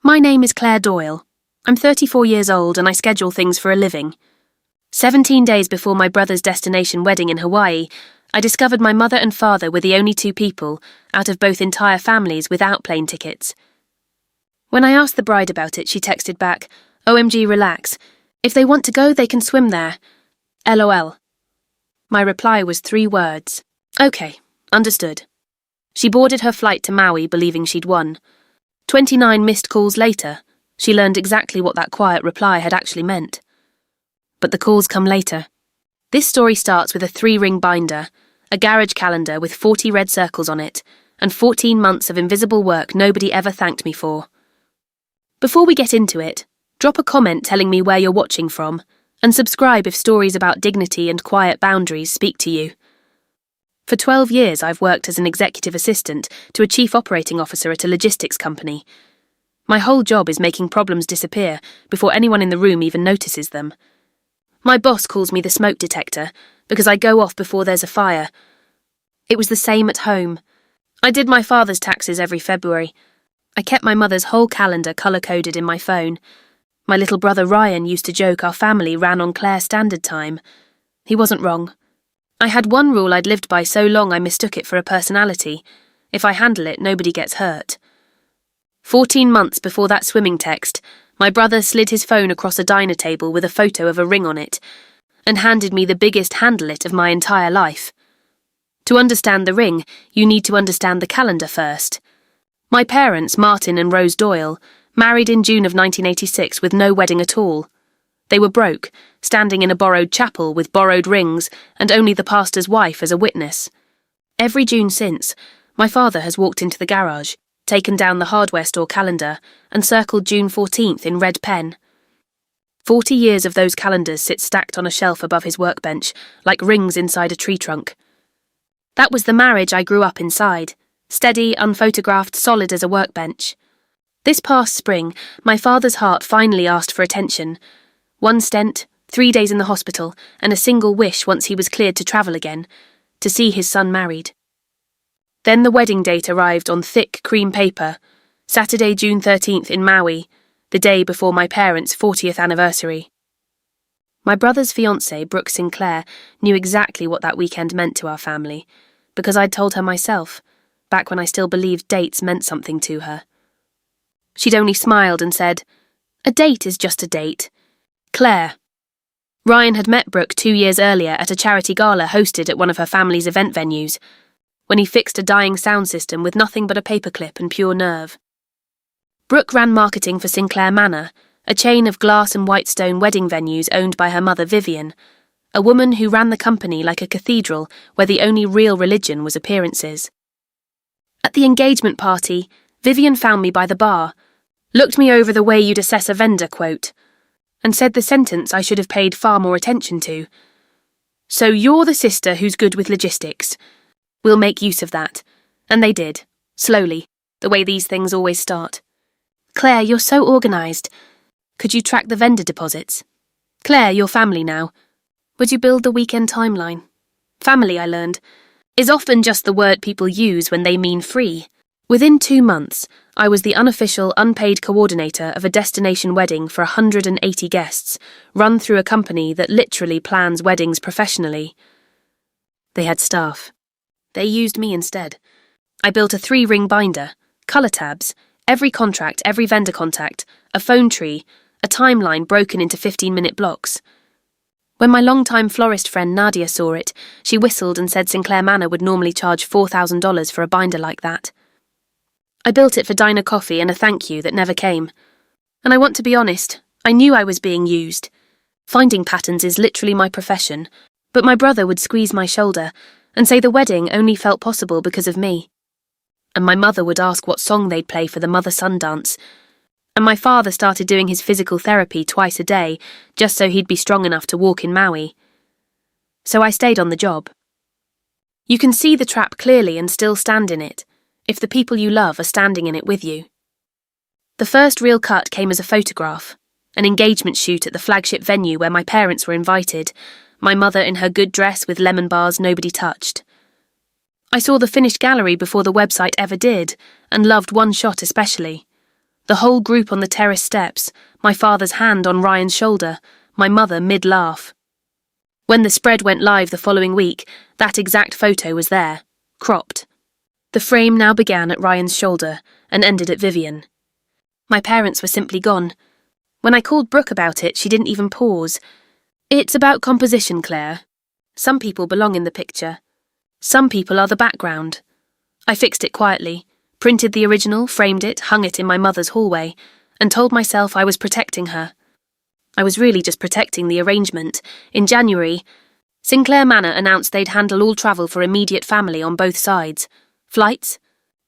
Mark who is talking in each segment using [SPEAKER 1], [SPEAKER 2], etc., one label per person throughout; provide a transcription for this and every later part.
[SPEAKER 1] My name is Claire Doyle. I'm 34 years old and I schedule things for a living. 17 days before my brother's destination wedding in Hawaii, I discovered my mother and father were the only two people, out of both entire families, without plane tickets. When I asked the bride about it, she texted back, "OMG, relax. If they want to go, they can swim there. LOL. My reply was 3 words. Okay, understood. She boarded her flight to Maui believing she'd won. 29 missed calls later, she learned exactly what that quiet reply had actually meant. But the calls come later. This story starts with a 3-ring binder, a garage calendar with 40 red circles on it, and 14 months of invisible work nobody ever thanked me for. Before we get into it, drop a comment telling me where you're watching from, and subscribe if stories about dignity and quiet boundaries speak to you. For 12 years I've worked as an executive assistant to a chief operating officer at a logistics company. My whole job is making problems disappear before anyone in the room even notices them. My boss calls me the smoke detector because I go off before there's a fire. It was the same at home. I did my father's taxes every February. I kept my mother's whole calendar colour-coded in my phone. My little brother Ryan used to joke our family ran on Claire Standard Time. He wasn't wrong. I had one rule I'd lived by so long I mistook it for a personality. If I handle it, nobody gets hurt. 14 months before that swimming text, my brother slid his phone across a diner table with a photo of a ring on it, and handed me the biggest handle-it of my entire life. To understand the ring, you need to understand the calendar first. My parents, Martin and Rose Doyle, married in June of 1986 with no wedding at all. They were broke, standing in a borrowed chapel with borrowed rings and only the pastor's wife as a witness. Every June since, my father has walked into the garage, taken down the hardware store calendar, and circled June 14th in red pen. 40 years of those calendars sit stacked on a shelf above his workbench, like rings inside a tree trunk. That was the marriage I grew up inside, steady, unphotographed, solid as a workbench. This past spring, my father's heart finally asked for attention. 1 stent, 3 days in the hospital, and a single wish once he was cleared to travel again, to see his son married. Then the wedding date arrived on thick cream paper, Saturday, June 13th in Maui, the day before my parents' 40th anniversary. My brother's fiancée, Brooke Sinclair, knew exactly what that weekend meant to our family, because I'd told her myself, back when I still believed dates meant something to her. She'd only smiled and said, "A date is just a date. Claire." Ryan had met Brooke 2 years earlier at a charity gala hosted at one of her family's event venues, when he fixed a dying sound system with nothing but a paperclip and pure nerve. Brooke ran marketing for Sinclair Manor, a chain of glass and white stone wedding venues owned by her mother Vivian, a woman who ran the company like a cathedral where the only real religion was appearances. At the engagement party, Vivian found me by the bar, looked me over the way you'd assess a vendor quote, and said the sentence I should have paid far more attention to. "So you're the sister who's good with logistics. We'll make use of that." And they did, slowly, the way these things always start. "Claire, you're so organised. Could you track the vendor deposits? Claire, you're family now. Would you build the weekend timeline?" Family, I learned, is often just the word people use when they mean free. Within 2 months, I was the unofficial, unpaid coordinator of a destination wedding for 180 guests, run through a company that literally plans weddings professionally. They had staff. They used me instead. I built a 3-ring binder, colour tabs, every contract, every vendor contact, a phone tree, a timeline broken into 15-minute blocks. When my longtime florist friend Nadia saw it, she whistled and said Sinclair Manor would normally charge $4,000 for a binder like that. I built it for diner coffee and a thank you that never came. And I want to be honest, I knew I was being used. Finding patterns is literally my profession, but my brother would squeeze my shoulder and say the wedding only felt possible because of me. And my mother would ask what song they'd play for the mother-son dance. And my father started doing his physical therapy twice a day, just so he'd be strong enough to walk in Maui. So I stayed on the job. You can see the trap clearly and still stand in it, if the people you love are standing in it with you. The first real cut came as a photograph, an engagement shoot at the flagship venue where my parents were invited, my mother in her good dress with lemon bars nobody touched. I saw the finished gallery before the website ever did, and loved one shot especially. The whole group on the terrace steps, my father's hand on Ryan's shoulder, my mother mid-laugh. When the spread went live the following week, that exact photo was there, cropped. The frame now began at Ryan's shoulder and ended at Vivian. My parents were simply gone. When I called Brooke about it, she didn't even pause. It's about composition, Claire. Some people belong in the picture. Some people are the background. I fixed it quietly, printed the original, framed it, hung it in my mother's hallway, and told myself I was protecting her. I was really just protecting the arrangement. In January, Sinclair Manor announced they'd handle all travel for immediate family on both sides. Flights,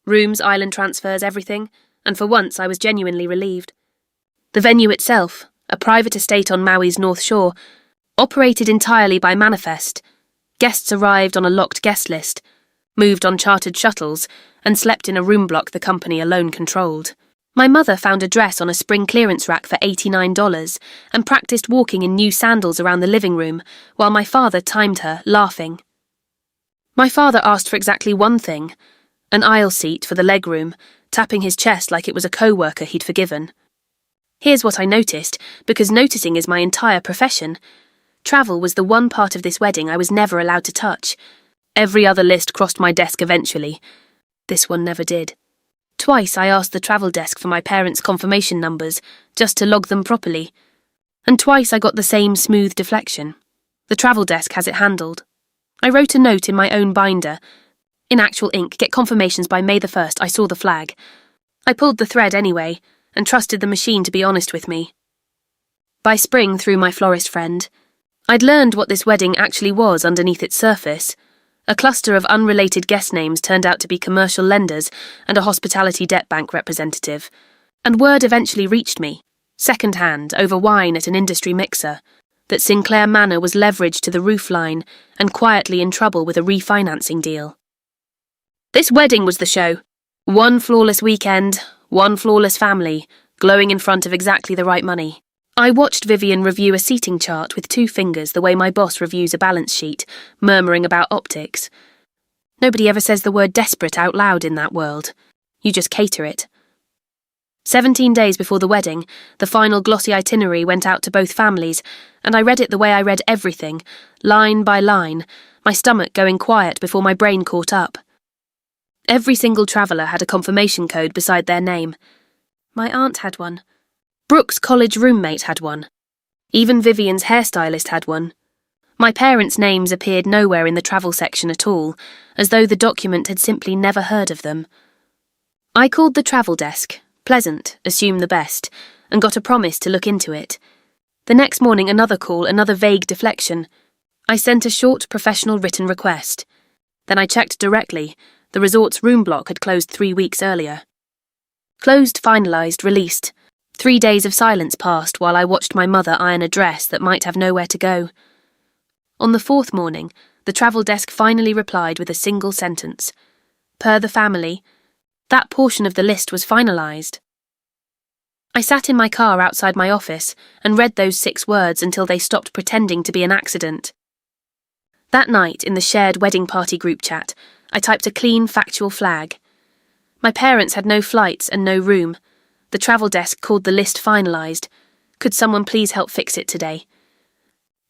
[SPEAKER 1] rooms, island transfers, everything, and for once I was genuinely relieved. The venue itself, a private estate on Maui's North Shore, operated entirely by manifest. Guests arrived on a locked guest list, moved on chartered shuttles, and slept in a room block the company alone controlled. My mother found a dress on a spring clearance rack for $89 and practiced walking in new sandals around the living room, while my father timed her, laughing. My father asked for exactly one thing, an aisle seat for the legroom, tapping his chest like it was a co-worker he'd forgiven. Here's what I noticed, because noticing is my entire profession. Travel was the one part of this wedding I was never allowed to touch. Every other list crossed my desk eventually. This one never did. Twice I asked the travel desk for my parents' confirmation numbers, just to log them properly. And twice I got the same smooth deflection. The travel desk has it handled. I wrote a note in my own binder. In actual ink, get confirmations by May the 1st, I saw the flag. I pulled the thread anyway, and trusted the machine to be honest with me. By spring, through my florist friend, I'd learned what this wedding actually was underneath its surface. A cluster of unrelated guest names turned out to be commercial lenders and a hospitality debt bank representative. And word eventually reached me, second-hand, over wine at an industry mixer, that Sinclair Manor was leveraged to the roofline and quietly in trouble with a refinancing deal. This wedding was the show. One flawless weekend, one flawless family, glowing in front of exactly the right money. I watched Vivian review a seating chart with 2 fingers the way my boss reviews a balance sheet, murmuring about optics. Nobody ever says the word desperate out loud in that world. You just cater it. 17 days before the wedding, the final glossy itinerary went out to both families, and I read it the way I read everything, line by line, my stomach going quiet before my brain caught up. Every single traveller had a confirmation code beside their name. My aunt had one. Brooke's college roommate had one. Even Vivian's hairstylist had one. My parents' names appeared nowhere in the travel section at all, as though the document had simply never heard of them. I called the travel desk, pleasant, assume the best, and got a promise to look into it. The next morning another call, another vague deflection. I sent a short professional written request. Then I checked directly. The resort's room block had closed 3 weeks earlier. Closed, finalised, released. 3 days of silence passed while I watched my mother iron a dress that might have nowhere to go. On the 4th morning, the travel desk finally replied with a single sentence. Per the family, that portion of the list was finalised. I sat in my car outside my office and read those 6 words until they stopped pretending to be an accident. That night, in the shared wedding party group chat, I typed a clean, factual flag. My parents had no flights and no room. The travel desk called the list finalised. Could someone please help fix it today?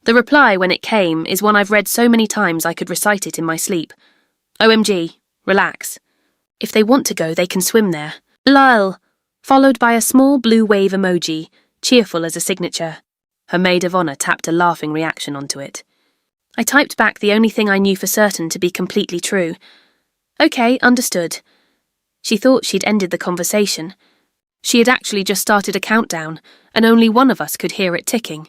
[SPEAKER 1] The reply, when it came, is one I've read so many times I could recite it in my sleep. OMG, relax. If they want to go, they can swim there. LOL, followed by a small blue wave emoji, cheerful as a signature. Her maid of honour tapped a laughing reaction onto it. I typed back the only thing I knew for certain to be completely true. Okay, understood. She thought she'd ended the conversation. She had actually just started a countdown, and only one of us could hear it ticking.